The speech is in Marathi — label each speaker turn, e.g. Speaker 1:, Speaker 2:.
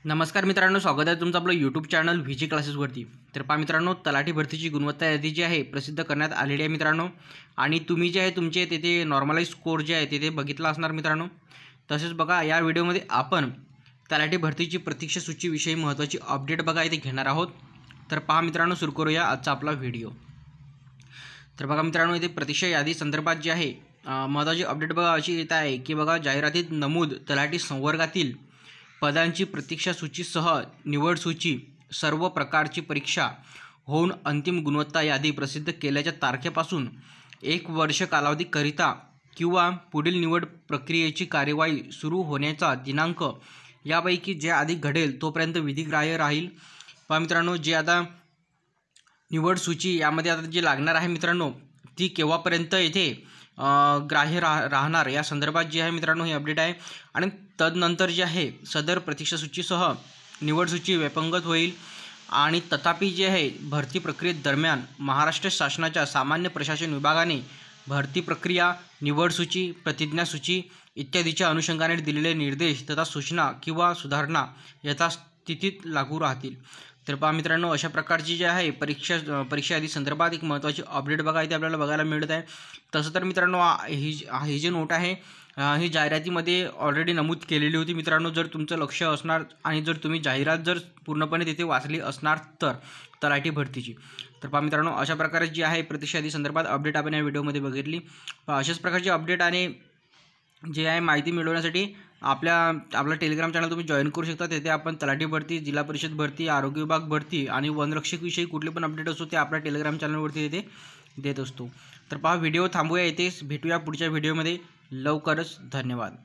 Speaker 1: नमस्कार मित्रांनो, स्वागत आहे तुमचं आपलं यूट्यूब चॅनल व्हीजी क्लासेसवरती। तर पहा मित्रांनो, तलाठी भरतीची गुणवत्ता यादी जी आहे प्रसिद्ध करण्यात आलेली आहे मित्रांनो। आणि तुम्ही जे आहे तुमचे तिथे नॉर्मलाइज स्कोर जे आहे तिथे बघितला असणार मित्रांनो। तसेच बघा, या व्हिडिओमध्ये आपण तलाठी भरतीची प्रतीक्षा सूचीविषयी महत्त्वाची अपडेट बघा इथे घेणार आहोत। तर पहा मित्रांनो, सुरू करूया आजचा आपला व्हिडिओ। तर बघा मित्रांनो, इथे प्रतीक्षा यादी संदर्भात जे आहे महत्त्वाची अपडेट बघा अशी येत आहे की बघा, जाहिरातीत नमूद तलाठी संवर्गातील पदांची प्रतीक्षा सूचीसह निवड सूची सर्व प्रकारची परीक्षा होऊन अंतिम गुणवत्ता यादी प्रसिद्ध केल्याच्या तारखेपासून 1 वर्ष कालावधीकरिता किंवा पुढील निवड प्रक्रियेची कार्यवाही सुरू होण्याचा दिनांक यापैकी जे आधी घडेल तोपर्यंत विधिग्राह्य राहील। पहा मित्रांनो, जे आता निवड सूची यामध्ये आता जी लागणार आहे मित्रांनो, ती केव्हापर्यंत येथे ग्राह्य राहणार या संदर्भात जे आहे मित्रांनो ही अपडेट आहे। आणि तदनंतर जे आहे सदर प्रतीक्षा सूचीसह निवड सूची व्यापंगत होईल। आणि तथापि जे आहे भरती प्रक्रियेदरम्यान महाराष्ट्र शासनाच्या सामान्य प्रशासन विभागाने भरती प्रक्रिया, निवड सूची, प्रतिज्ञा सूची इत्यादीच्या अनुषंगाने दिलेले निर्देश तथा सूचना किंवा सुधारणा यथास्थितीत लागू राहतील। तर पहा मित्रांनो, अशा प्रकारची जी आहे परीक्षा यादी संदर्भात एक महत्त्वाची अपडेट बघा इथे आपल्याला बघायला मिळत आहे। तसं तर मित्रांनो, ही जी नोट आहे ही जाहिरातीमध्ये ऑलरेडी नमूद केलेली होती मित्रांनो। जर तुमचं लक्ष असणार आणि जर तुम्ही जाहिरात जर पूर्णपणे तिथे वाचली असणार तर तलाठी भरतीची, तर पहा मित्रांनो, अशा प्रकारे जी आहे प्रतीक्षा यादी संदर्भात अपडेट आपण या व्हिडिओमध्ये बघितली। अशाच प्रकारची अपडेट आणि जे आहे माहिती मिळवण्यासाठी आपला टेलिग्राम चॅनल तुम्ही जॉईन करू शकता। तिथे आपण तलाठी भरती, जिल्हा परिषद भरती, आरोग्य विभाग भरती आणि वनरक्षक विषयी कुठले पण अपडेट असतो ते आपल्या टेलिग्राम चॅनलवरती तिथे देत असतो। तर पहा, व्हिडिओ थांबूया, इथेच भेटूया पुढच्या व्हिडिओमध्ये लवकरच। धन्यवाद।